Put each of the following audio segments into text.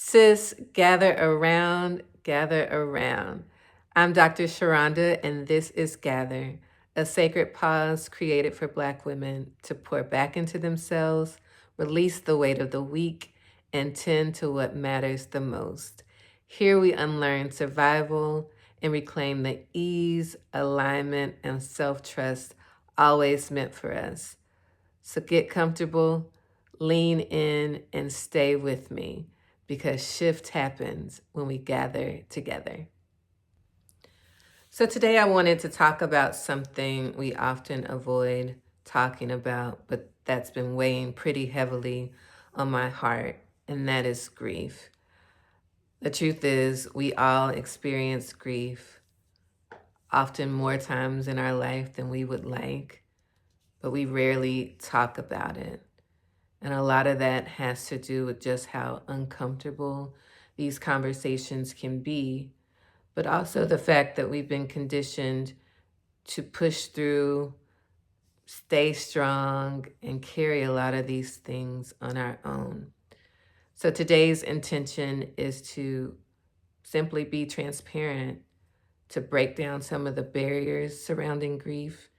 Sis, gather around, gather around. I'm Dr. Sharonda, and this is Gather, a sacred pause created for Black women to pour back into themselves, release the weight of the week, and tend to what matters the most. Here we unlearn survival and reclaim the ease, alignment, and self trust always meant for us. So get comfortable, lean in, and stay with me because shift happens when we gather together. So today I wanted to talk about something we often avoid talking about, but that's been weighing pretty heavily on my heart, and that is grief. The truth is, we all experience grief, often more times in our life than we would like, but we rarely talk about it. And a lot of that has to do with just how uncomfortable these conversations can be, but also the fact that we've been conditioned to push through, stay strong, and carry a lot of these things on our own. So today's intention is to simply be transparent, to break down some of the barriers surrounding grief,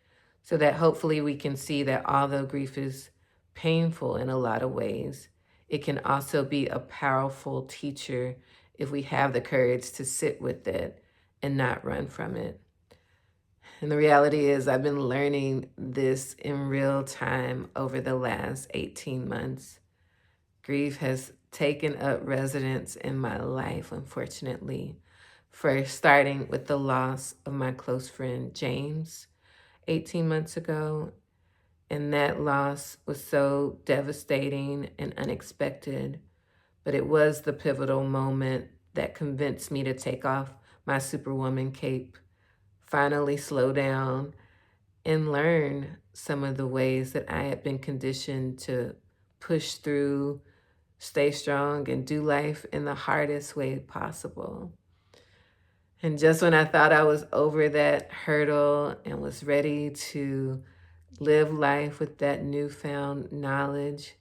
so that hopefully we can see that although grief is painful in a lot of ways, it can also be a powerful teacher if we have the courage to sit with it and not run from it. And the reality is, I've been learning this in real time over the last 18 months. Grief has taken up residence in my life, unfortunately. First, starting with the loss of my close friend James 18 months ago. And that loss was so devastating and unexpected, but it was the pivotal moment that convinced me to take off my Superwoman cape, finally slow down, and learn some of the ways that I had been conditioned to push through, stay strong, and do life in the hardest way possible. And just when I thought I was over that hurdle and was ready to live life with that newfound knowledge,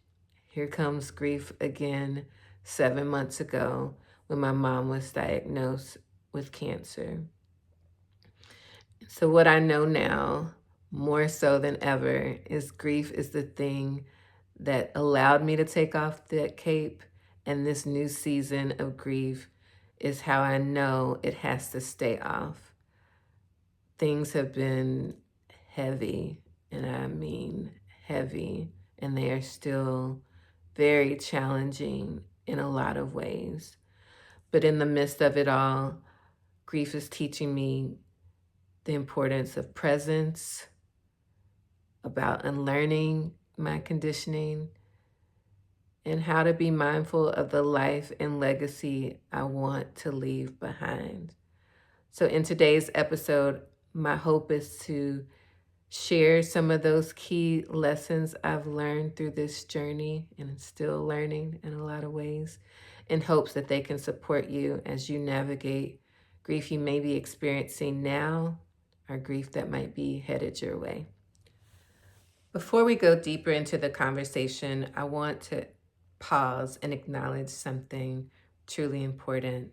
here comes grief again 7 months ago when my mom was diagnosed with cancer. So, what I know now, more so than ever, is grief is the thing that allowed me to take off that cape, and this new season of grief is how I know it has to stay off. Things have been heavy, and I mean heavy, and they are still very challenging in a lot of ways. But in the midst of it all, grief is teaching me the importance of presence, about unlearning my conditioning, and how to be mindful of the life and legacy I want to leave behind. So, in today's episode, my hope is to share some of those key lessons I've learned through this journey and still learning in a lot of ways, in hopes that they can support you as you navigate grief you may be experiencing now or grief that might be headed your way. Before we go deeper into the conversation, I want to pause and acknowledge something truly important.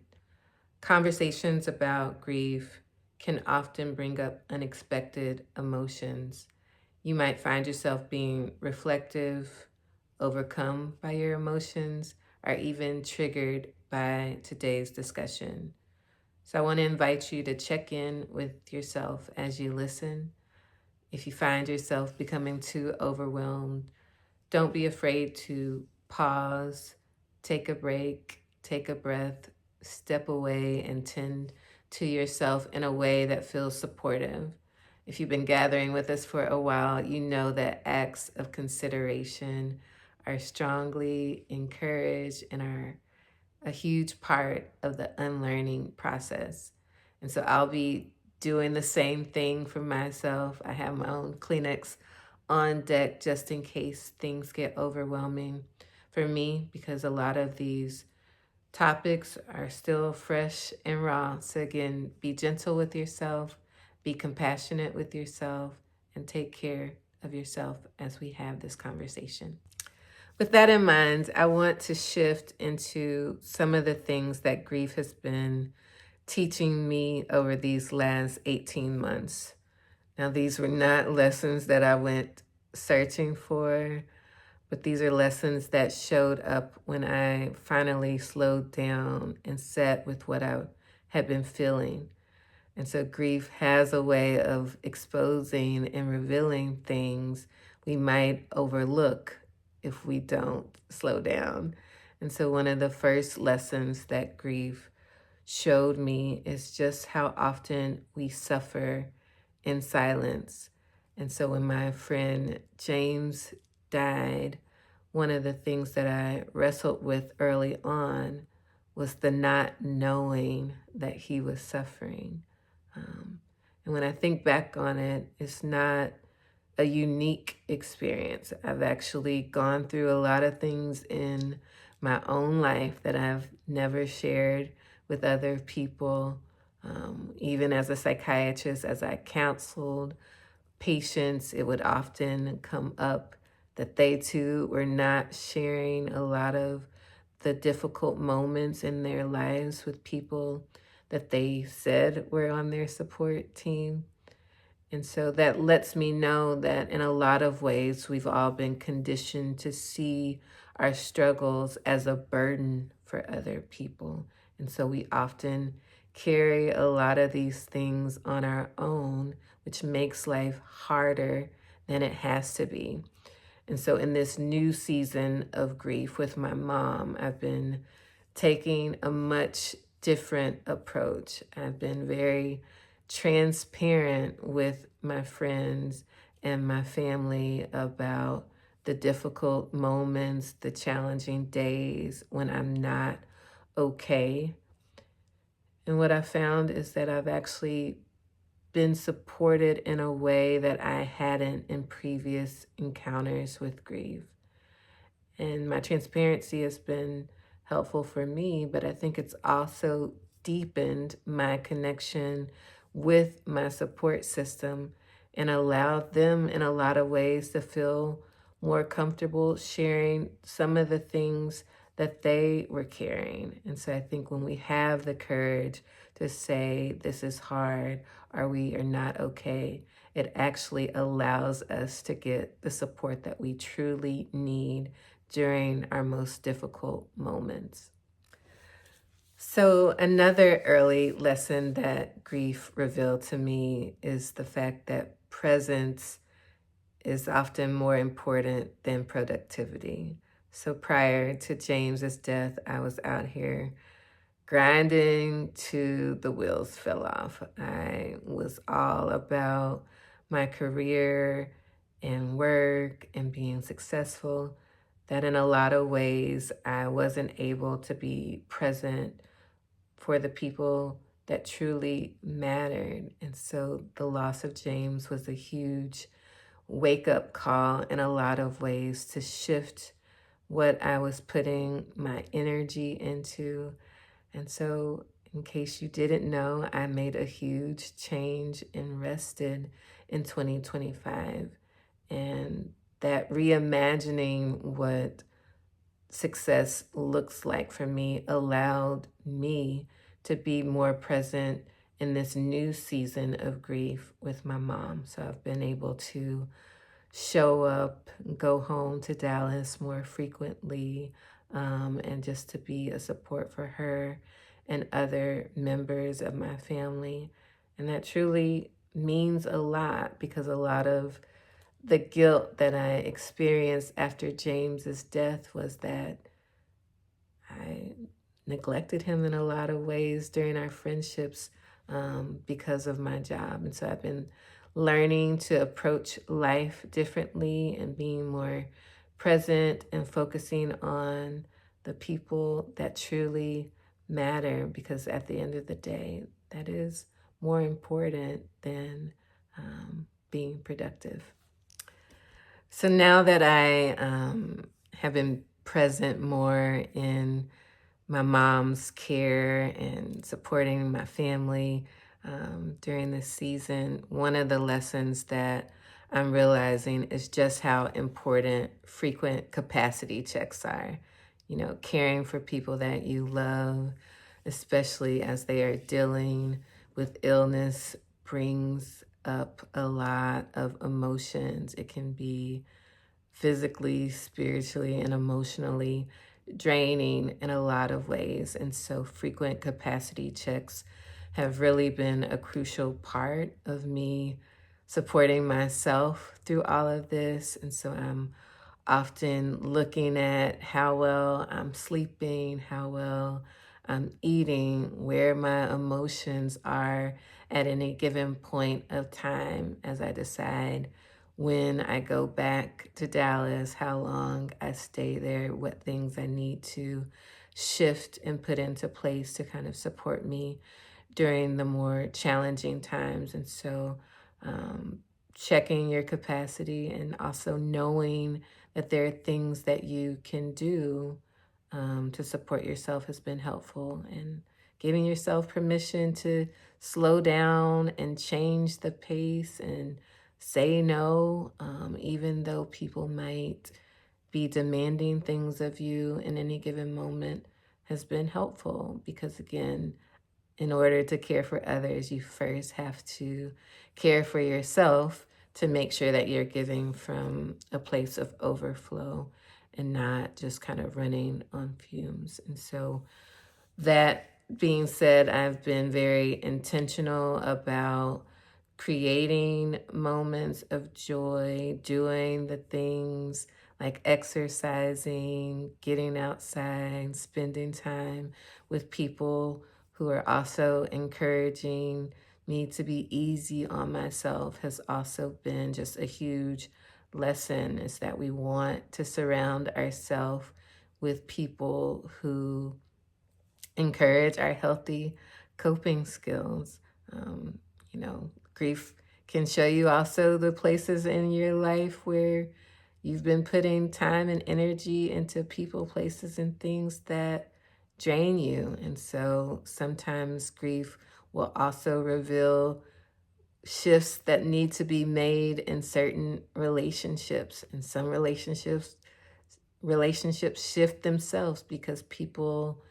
Conversations about grief can often bring up unexpected emotions. You might find yourself being reflective, overcome by your emotions, or even triggered by today's discussion. So I want to invite you to check in with yourself as you listen. If you find yourself becoming too overwhelmed, don't be afraid to pause, take a break, take a breath, step away, and tend to yourself in a way that feels supportive. If you've been gathering with us for a while, you know that acts of consideration are strongly encouraged and are a huge part of the unlearning process. And so I'll be doing the same thing for myself. I have my own Kleenex on deck just in case things get overwhelming for me, because a lot of these topics are still fresh and raw. So again, be gentle with yourself, be compassionate with yourself, and take care of yourself as we have this conversation. With that in mind, I want to shift into some of the things that grief has been teaching me over these last 18 months. Now, these were not lessons that I went searching for, but these are lessons that showed up when I finally slowed down and sat with what I had been feeling. And so grief has a way of exposing and revealing things we might overlook if we don't slow down. And so one of the first lessons that grief showed me is just how often we suffer in silence. And so when my friend James died, one of the things that I wrestled with early on was the not knowing that he was suffering. And when I think back on it, it's not a unique experience. I've actually gone through a lot of things in my own life that I've never shared with other people. Even as a psychiatrist, as I counseled patients, it would often come up that they too were not sharing a lot of the difficult moments in their lives with people that they said were on their support team. And so that lets me know that in a lot of ways, we've all been conditioned to see our struggles as a burden for other people. And so we often carry a lot of these things on our own, which makes life harder than it has to be. And so in this new season of grief with my mom, I've been taking a much different approach. I've been very transparent with my friends and my family about the difficult moments, the challenging days when I'm not okay. And what I found is that I've actually been supported in a way that I hadn't in previous encounters with grief. And my transparency has been helpful for me, but I think it's also deepened my connection with my support system and allowed them in a lot of ways to feel more comfortable sharing some of the things that they were carrying. And so I think when we have the courage to say, this is hard, or we are not okay, it actually allows us to get the support that we truly need during our most difficult moments. So, another early lesson that grief revealed to me is the fact that presence is often more important than productivity. So, prior to James's death, I was out here grinding till the wheels fell off. I was all about my career and work and being successful, that in a lot of ways I wasn't able to be present for the people that truly mattered. And so the loss of James was a huge wake up call in a lot of ways to shift what I was putting my energy into. And so, in case you didn't know, I made a huge change and rested in 2025. And that reimagining what success looks like for me allowed me to be more present in this new season of grief with my mom. So I've been able to show up, go home to Dallas more frequently, and just to be a support for her and other members of my family. And that truly means a lot because a lot of the guilt that I experienced after James's death was that I neglected him in a lot of ways during our friendships because of my job. And so I've been learning to approach life differently and being more present and focusing on the people that truly matter, because at the end of the day, that is more important than being productive. So now that I have been present more in my mom's care and supporting my family during this season, one of the lessons that I'm realizing is just how important frequent capacity checks are. You know, caring for people that you love, especially as they are dealing with illness, brings up a lot of emotions. It can be physically, spiritually, and emotionally draining in a lot of ways. And so, frequent capacity checks have really been a crucial part of me supporting myself through all of this. And so, I'm often looking at how well I'm sleeping, how well I'm eating, where my emotions are at any given point of time as I decide when I go back to Dallas, how long I stay there, what things I need to shift and put into place to kind of support me during the more challenging times. And so, um, checking your capacity and also knowing that there are things that you can do to support yourself has been helpful. And giving yourself permission to slow down and change the pace and say no, even though people might be demanding things of you in any given moment, has been helpful because, again, in order to care for others, you first have to care for yourself to make sure that you're giving from a place of overflow and not just kind of running on fumes. And so, that being said, I've been very intentional about creating moments of joy, doing the things like exercising, getting outside, spending time with people who are also encouraging me to be easy on myself has also been just a huge lesson, is that we want to surround ourselves with people who encourage our healthy coping skills. Um, Grief can show you also the places in your life where you've been putting time and energy into people, places, and things that drain you. And so sometimes grief will also reveal shifts that need to be made in certain relationships. And some relationships shift themselves because people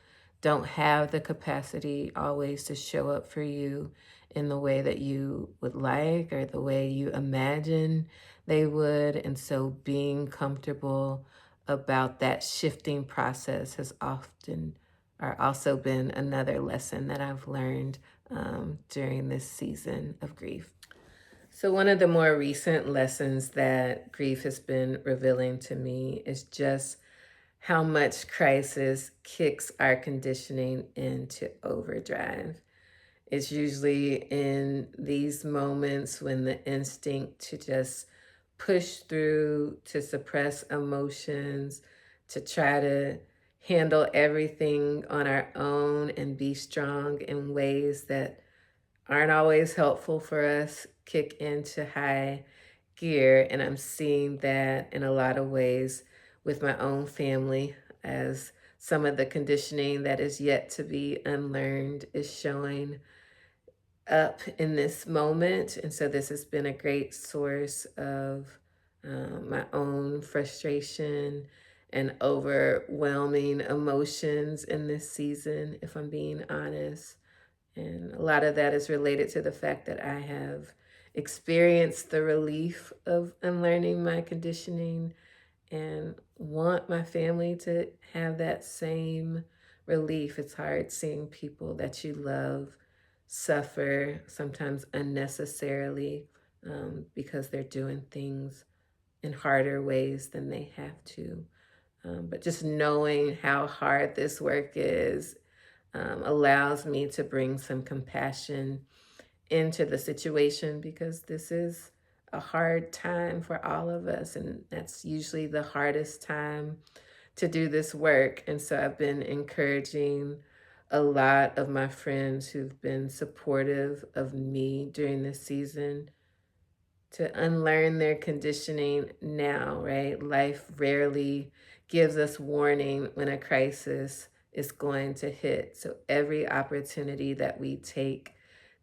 don't have the capacity always to show up for you in the way that you would like or the way you imagine they would. And so being comfortable about that shifting process has often or also been another lesson that I've learned during this season of grief. So, one of the more recent lessons that grief has been revealing to me is just how much crisis kicks our conditioning into overdrive. It's usually in these moments when the instinct to just push through, to suppress emotions, to try to handle everything on our own and be strong in ways that aren't always helpful for us kick into high gear. And I'm seeing that in a lot of ways with my own family, as some of the conditioning that is yet to be unlearned is showing up in this moment. And so this has been a great source of my own frustration and overwhelming emotions in this season, if I'm being honest. And a lot of that is related to the fact that I have experienced the relief of unlearning my conditioning and want my family to have that same relief. It's hard seeing people that you love suffer, sometimes unnecessarily, because they're doing things in harder ways than they have to. But just knowing how hard this work is allows me to bring some compassion into the situation, because this is a hard time for all of us. And that's usually the hardest time to do this work. And so I've been encouraging a lot of my friends who've been supportive of me during this season to unlearn their conditioning now, right? Life rarely gives us warning when a crisis is going to hit. So every opportunity that we take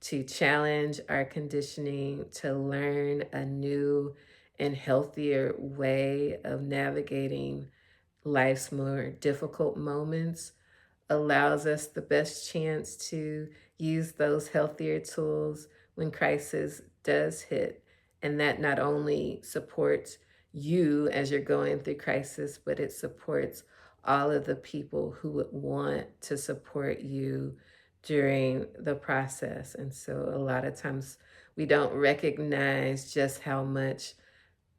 to challenge our conditioning, to learn a new and healthier way of navigating life's more difficult moments, allows us the best chance to use those healthier tools when crisis does hit. And that not only supports you as you're going through crisis, but it supports all of the people who would want to support you during the process. And so a lot of times we don't recognize just how much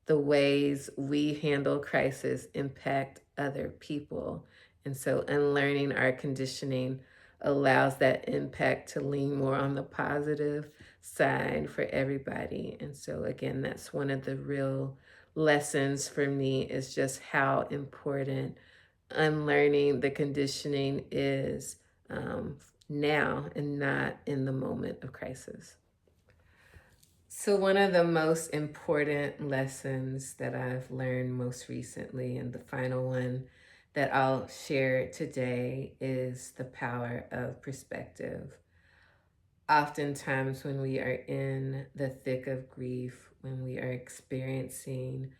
the ways we handle crisis impact other people. And so unlearning our conditioning allows that impact to lean more on the positive side for everybody. And so again, that's one of the real lessons for me, is just how important unlearning the conditioning is, now and not in the moment of crisis. So, one of the most important lessons that I've learned most recently, and the final one that I'll share today, is the power of perspective. Oftentimes, when we are in the thick of grief, when we are experiencing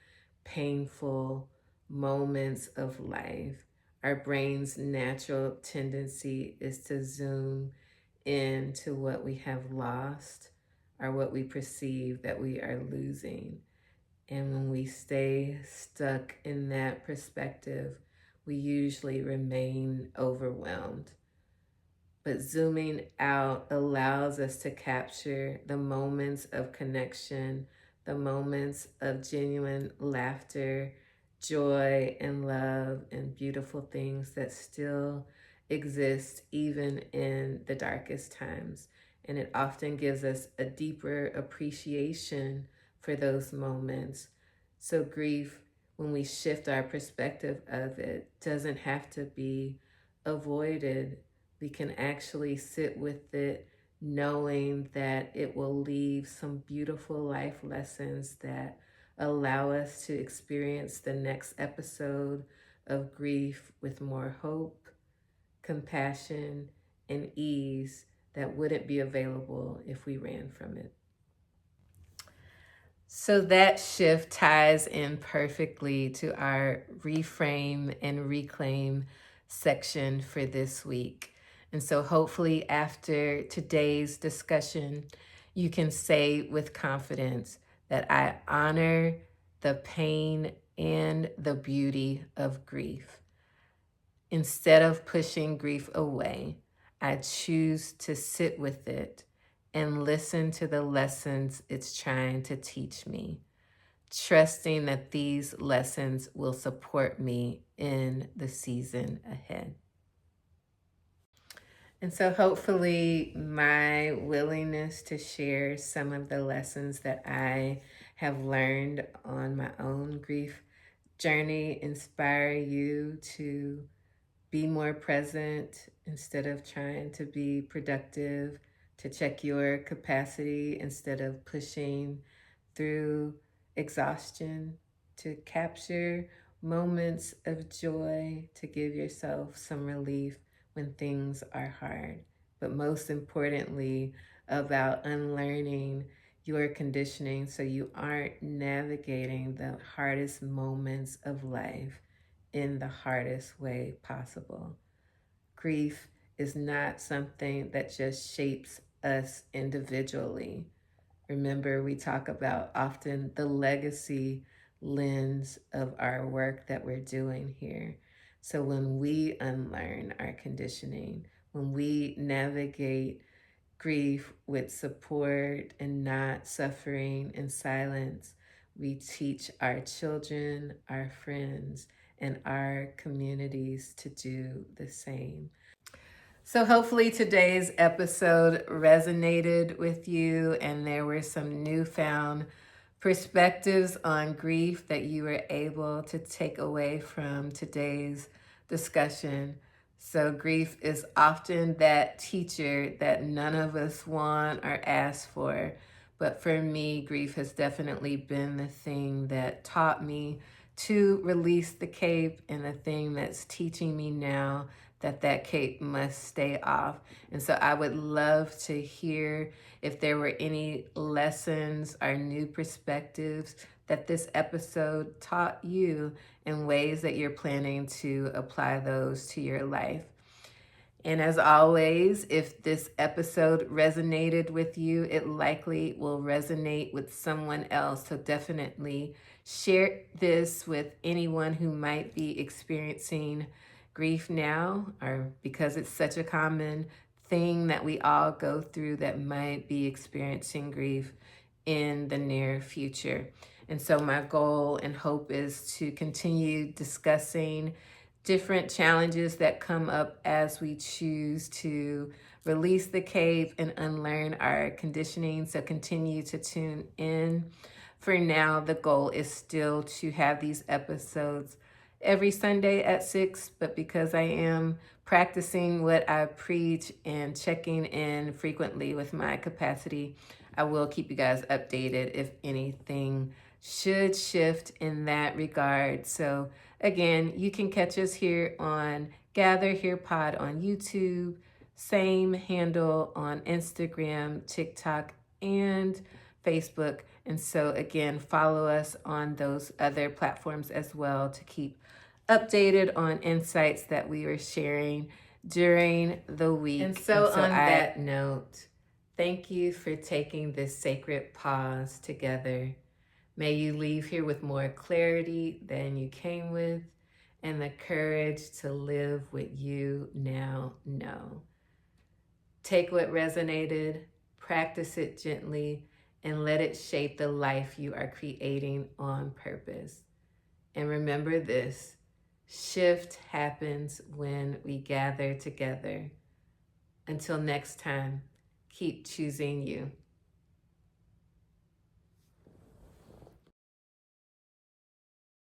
painful moments of life, our brain's natural tendency is to zoom into what we have lost or what we perceive that we are losing. And when we stay stuck in that perspective, we usually remain overwhelmed. But zooming out allows us to capture the moments of connection, the moments of genuine laughter, joy, and love, and beautiful things that still exist even in the darkest times. And it often gives us a deeper appreciation for those moments. So, grief, when we shift our perspective of it, doesn't have to be avoided. We can actually sit with it, knowing that it will leave some beautiful life lessons that allow us to experience the next episode of grief with more hope, compassion, and ease that wouldn't be available if we ran from it. So that shift ties in perfectly to our reframe and reclaim section for this week. And so hopefully after today's discussion, you can say with confidence that I honor the pain and the beauty of grief. Instead of pushing grief away, I choose to sit with it and listen to the lessons it's trying to teach me, trusting that these lessons will support me in the season ahead. And so, hopefully, my willingness to share some of the lessons that I have learned on my own grief journey inspire you to be more present instead of trying to be productive, to check your capacity instead of pushing through exhaustion, to capture moments of joy, to give yourself some relief when things are hard. But most importantly, about unlearning your conditioning so you aren't navigating the hardest moments of life in the hardest way possible. Grief is not something that just shapes us individually. Remember, we talk about often the legacy lens of our work that we're doing here. So when we unlearn our conditioning, when we navigate grief with support and not suffering in silence, we teach our children, our friends, and our communities to do the same. So, hopefully, today's episode resonated with you, and there were some newfound perspectives on grief that you were able to take away from today's discussion. So, grief is often that teacher that none of us want or ask for. But for me, grief has definitely been the thing that taught me to release the cape, and the thing that's teaching me now that cape must stay off. And so I would love to hear if there were any lessons or new perspectives that this episode taught you in ways that you're planning to apply those to your life. And as always, if this episode resonated with you, it likely will resonate with someone else. So definitely share this with anyone who might be experiencing grief now, or because it's such a common thing that we all go through, that might be experiencing grief in the near future. And so my goal and hope is to continue discussing different challenges that come up as we choose to release the cave and unlearn our conditioning. So continue to tune in. For now, the goal is still to have these episodes every Sunday at 6, but because I am practicing what I preach and checking in frequently with my capacity, I will keep you guys updated if anything should shift in that regard. So again, you can catch us here on G.A.T.H.E.R Pod on YouTube, same handle on Instagram, TikTok, and Facebook. And so again, follow us on those other platforms as well to keep updated on insights that we are sharing during the week. And so on that note, thank you for taking this sacred pause together. May you leave here with more clarity than you came with, and the courage to live what you now know. Take what resonated, practice it gently, and let it shape the life you are creating on purpose. And remember this: shift happens when we gather together. Until next time, keep choosing you.